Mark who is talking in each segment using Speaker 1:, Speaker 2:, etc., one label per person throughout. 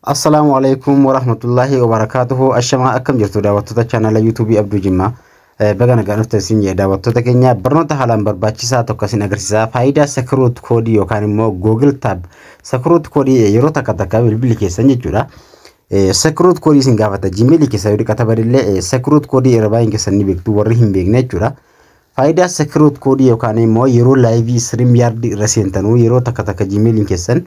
Speaker 1: Assalamualaikum warahmatullahi wabarakatuh. Ashama akkam jirtu daawwattoota channel YouTube Abduu Jimmaa. Baga nagaan dhuftan isin jedha daawwattoota keenya barnoota haalaan barbaachisaa tokko isin agarsiisa. Faayidaa secret code yookaan immoo Google Tab secret code yeroo takka bilbila keessan jechuudha. Secret code isin gaafata Gmail keessa yoo dhiqata badillee secret code yeroo baay'een keessan ni beektu warri hin beekne jechuudha. Faayidaa secret code yookaan immoo yeroo live stream yard irra seentanuu yeroo takka Gmail keessan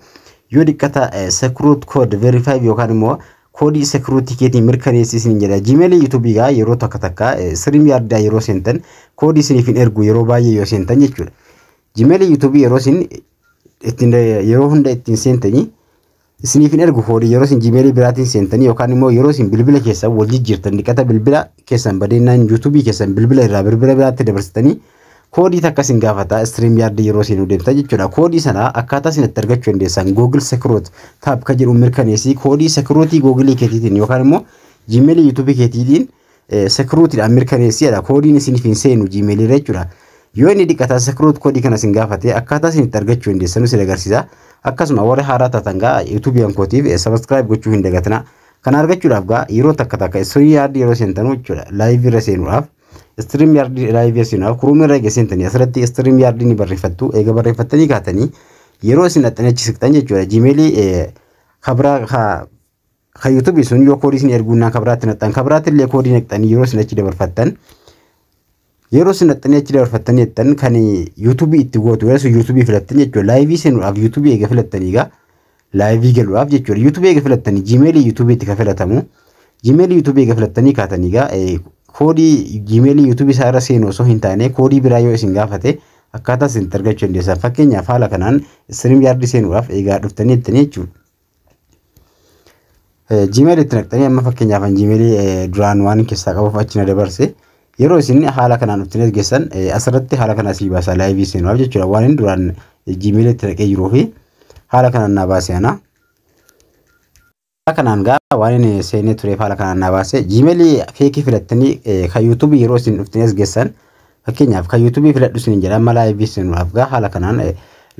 Speaker 1: yoo dhiqata secret code verify yookaan immoo koodii security keetii mirkaneessisiin jedha. Gmail YouTube gaa yeroo takka stream yard yeroo seentan koodii isiniif hin ergu yeroo baay'ee yoo seentan jechuudha. Gmail YouTube yeroo isin ittiin yeroo hunda ittiin seentanii isiniif hin ergu koodii yeroo isin Gmail biraatiin seentanii yookaan immoo yeroo isin bilbila keessan wal jijjiirtan dhiqata bilbila keessan badeenaan YouTube keessan bilbila irraa bilbila biraatti dabarsitanii koodii takka isin gaafata stream yard yeroo isin deemta jechuudha. Koodii sana akkaataa isin itti argachuu dandeessan Google Secret Tab ka jedhu mirkaneessi koodii security Google keetiitiin yookaan immoo Gmail YouTube keetiitiin security dhaan mirkaneessiidha. Koodiin isiniif hin seenu Gmail irra jechuudha. Yoo inni dhiqata secret koodii kana isin gaafate akkaataa isin itti argachuu dandeessan isin agarsiisa. Akkasuma warra haaraa taatan gaa YouTube kootiif subscribe gochuu hin dagatina. Kana argachuudhaaf gaa yeroo takka stream yard yeroo seentanuu jechuudha. Live irra seenuudhaaf stream yard live seenuudhaaf Chrome irra geessentanii asirratti stream yard ni barreeffattu. Eega barreeffattanii kaatanii yeroo isin axxanachiisitan jechuudha. Gmail kabraa ka YouTube sun yoo koodii isin erguunaan kabraatti naxxan kabraatti illee koodii naqxanii yeroo isin achi dabarfattan yeroo isin naxxanii achi dabarfattanii jettan kan YouTube itti gootu yeroo YouTube filattanii jechuudha. Live seenuudhaaf YouTube eega filattanii gaa live galuudhaaf jechuudha. YouTube eega filattanii Gmail YouTube itti ka filatamu. Gmail YouTube eega filattanii kaatanii gaa koodii Gmail YouTube isaa irra seenu osoo hin taane koodii biraa yoo isin gaafate akkaataa isin argachuu dandeessan. Fakkeenyaaf haala kanaan stream yard seenuudhaaf eegaa dhuftanii jettanii jechuudha. Gmail itti naqxanii amma fakkeenyaaf Gmail duraan waan keessaa qabuuf achi na dabarse yeroo isin haala kanaan dhuftanii geessan asirratti haala kanaa sii baasa live seenuudhaaf jechuudha. Waan inni duraan Gmail itti naqee jiruu fi haala kanaan na baase ana. Kanaan gaa waan inni seenee tureef haala kanaan na baase Gmail feekii filattanii ka YouTube yeroo isin dhuftanii geessan fakkeenyaaf ka YouTube filadhu isin jedha amma live seenuudhaaf gaa haala kanaan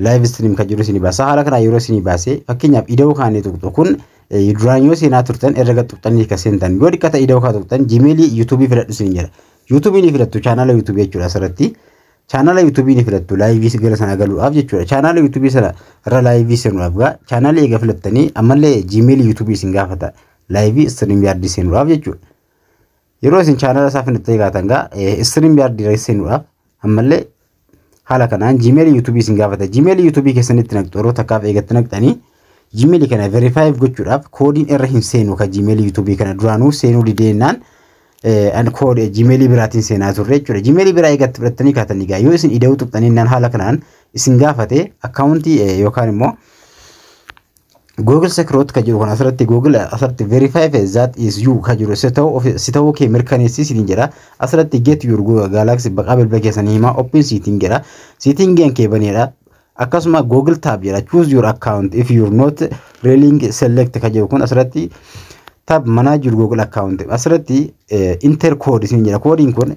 Speaker 1: live stream ka jiru isin baasa haala kanaa yeroo isin baase fakkeenyaaf ida'uu kaanii tuqxu kun duraan yoo seenaa turtan erga tuqxanii ka seentan yoo dhiqata ida'uu kaa tuqxan Gmail YouTube filadhu isin jedha. YouTube ni filattu channel YouTube jechuudha asirratti. Channel YouTube ni filattu live gara sana galuudhaaf jechuudha. Channel YouTube sana irra live seenuudhaaf gaa channel eega filattanii ammallee Gmail YouTube isin gaafata live stream yard seenuudhaaf jechuudha. Yeroo isin channel isaa filattanii gaatan gaa stream yard seenuudhaaf ammallee haala kanaan Gmail YouTube isin gaafata. Gmail YouTube keessanitti naqxu yeroo takkaaf eegatti naqxanii Gmail kana verify gochuudhaaf koodiin irra hin seenu ka Gmail YouTube kana duraanuu seenuu dideennaan an code Gmail biraatiin seenaa turre jechuudha. Gmail biraa eegatti fudhattanii kaatanii gaa yoo isin ida'uu tuqxanii naan haala kanaan isin gaafate akkaawuntii yookaan immoo Google Secret ka jiru kana asirratti Google asirratti verify that is you ka jiru si ta'uu kee mirkaneessisiin jedha. Asirratti get your Galaxy baqaa bilbila keessanii himaa open setting jedha. Setting kee baneedha. Akkasuma Google Tab jedha. Choose your account if you're not really select ka jiru kun asirratti Tab manager Google account asirratti enter code isin jedha. Koodiin kun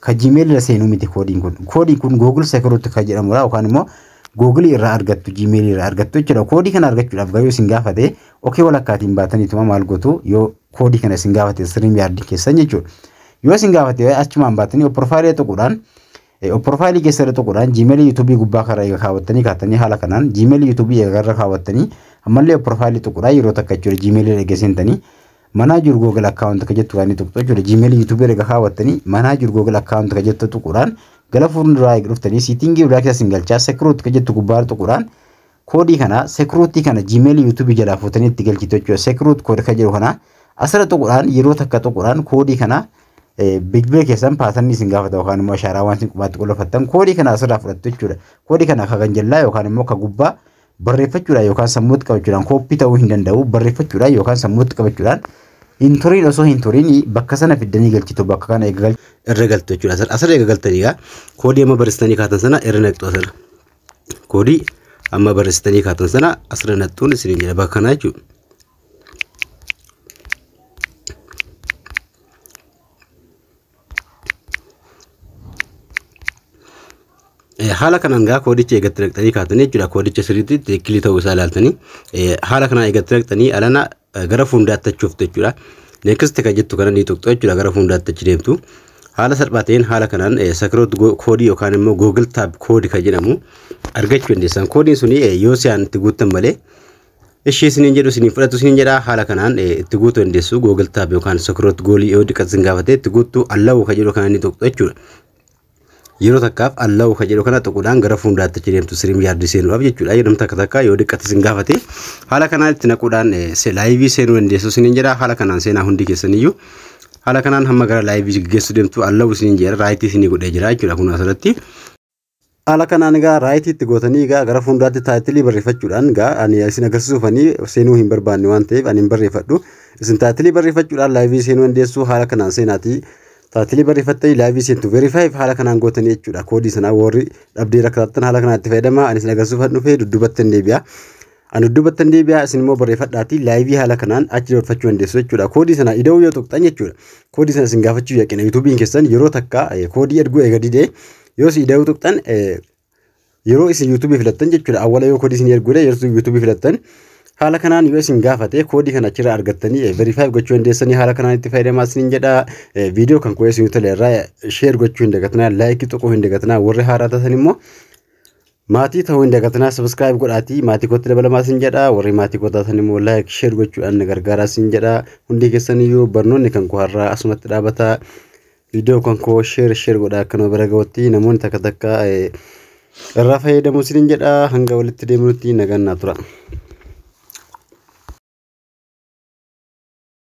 Speaker 1: ka Gmail irra seenuu miti koodiin kun. Koodiin kun Google Secret ka jedhamudha yookaan immoo Google irraa argattu Gmail irraa argattu jechuudha. Koodii kana argachuudhaaf yoo isin gaafate okay walakkaatiin baataniituma maal gootu yoo koodii kana isin gaafate stream yard keessan jechuudha. Yoo isin gaafate achumaan baatanii profile tuquudhaan profile keessa irra tuquudhaan Gmail YouTube gubbaa karaa eega kaawwattanii kaatanii haala kanaan Gmail YouTube eega irra kaawwattanii ammallee profile tuquudhaan yeroo takka jechuudha Gmail irra geessentanii manager Google account ka jettu kan tuqxu jechuudha. Gmail YouTube erga kaawwattanii manager Google account ka jettu tuquudhaan gala fuulduraa dhuftanii setting biraa keessa galchaa secret ka jettu gubbaa tuquudhaan koodii kana security kana Gmail YouTube jalaa fuutanii itti galchitu jechuudha. Secret code ka jedhu kana asirra tuquudhaan yeroo takka tuquudhaan koodii kana bilbila keessan paatanii isin gaafata yookaan immoo ashaaraa waan isin qubaatti qollofattan koodii kana asirraa fudhattu jechuudha. Koodii kana ka ganjallaa yookaan immoo ka gubbaa barreeffachuudhaan yookaan sammuutti qabachuudhaan kooppii ta'uu hin danda'u barreeffachuudhaan yookaan sammuutti qabachuudhaan hin turin osoo hin turin bakka sana fiddanii galchitu bakka kana irra galtu jechuudha. Asirra eega galtanii gaa koodii amma barreessitanii kaatan sana irra naqxu asirra. Koodii amma barreessitanii kaatan sana asirra naqxuun isin jedha bakka kanaa jechuudha. haala kanaan gaa koodicha eegattanii kaatanii jechuudha. Koodicha sirriitti kilii ta'uu isaa ilaaltanii haala kanaan eegattanii alana gara fuuldaatti achuuftu jechuudha. Next kan jettu kana ni tuqxu jechuudha gara fuuldaatti achi deemtu. Haala salphaatiin haala kanaan secret code yookaan immoo Google Tab code kan jedhamu argachuu dandeessan. Koodiin suni yoo isaan itti guuttan malee ishee isiniin jedhu isiniin fudhatu isiniin jedha. Haala kanaan itti guutuu dandeessu Google Tab yookaan secret goolii yoo diqqatin gaafatee itti guutuu allow kan jedhu kana ni tuqxu jechuudha. Yeroo takkaaf allow kan jedhu kana tuquudhaan gara fuuldaatti achi deemtu StreamYard seenuudhaaf jechuudha. Yeroo takka yoo diqqatin gaafate haala kanaan itti naquudhaan live seenuu dandeessu isiniin jedha. Haala kanaan seenaa hundi keessaniyyuu haala kanaan hamma gara live geessu deemtu allow isiniin jedha right isinii godhee jira jechuudha. Kun asirratti haala kanaan egaa right itti gootanii egaa gara fuuldaatti taayitilii barreeffachuudhaan egaa ani isin agarsiisuufanii seenuu hin barbaanne waan ta'eef ani hin barreeffadhu. Isin taayitilii barreeffachuudhaan live seenuu dandeessu. Haala kanaan seenaatii taayitilii barreeffattanii live seentu verify haala kanaan gootanii jechuudha. Koodii sana warri dhabdee rakkatan haala kanaan itti fayyadama. Ani isin agarsiisuufan dhufee duddubattan deebi'a. Ani duddubattan deebi'a isin immoo barreeffadhaatii live haala kanaan achi dabarfachuu dandeessu jechuudha. Koodii sana ida'uu yoo tuqxan jechuudha. Koodii sana isin gaafachuu yaqina YouTube'n keessan yeroo takka koodii erguu eega didee yoo si ida'uu tuqxan yeroo isin YouTube filattan jechuudha. Awwala yoo koodii isin erguudha yeroo YouTube filattan haala kanaan yoo isin gaafate koodii kana achirraa argattanii verify gochuu dandeessanii haala kanaan itti fayyadamaa isiniin jedha. Viidiyoo kan koo isin tolee irraa share gochuu hin dagatinaa, like tuquu hin dagatinaa. Warri haaraa taatan immoo maatii ta'uu hin dagatinaa, subscribe godhaatii maatii kootti dabalamaa isin jedha. Warri maatii koo taatan immoo like share gochuudhaan na gargaaraa isin jedha. Hundi keessaniyyuu barnoonni kan koo har'aa asumatti dhaabata. Viidiyoo kan koo share godhaa akkanuma bira ga'utti namoonni takka irraa fayyadamu isiniin jedha. Hanga walitti deemnutti nagaan naa tura.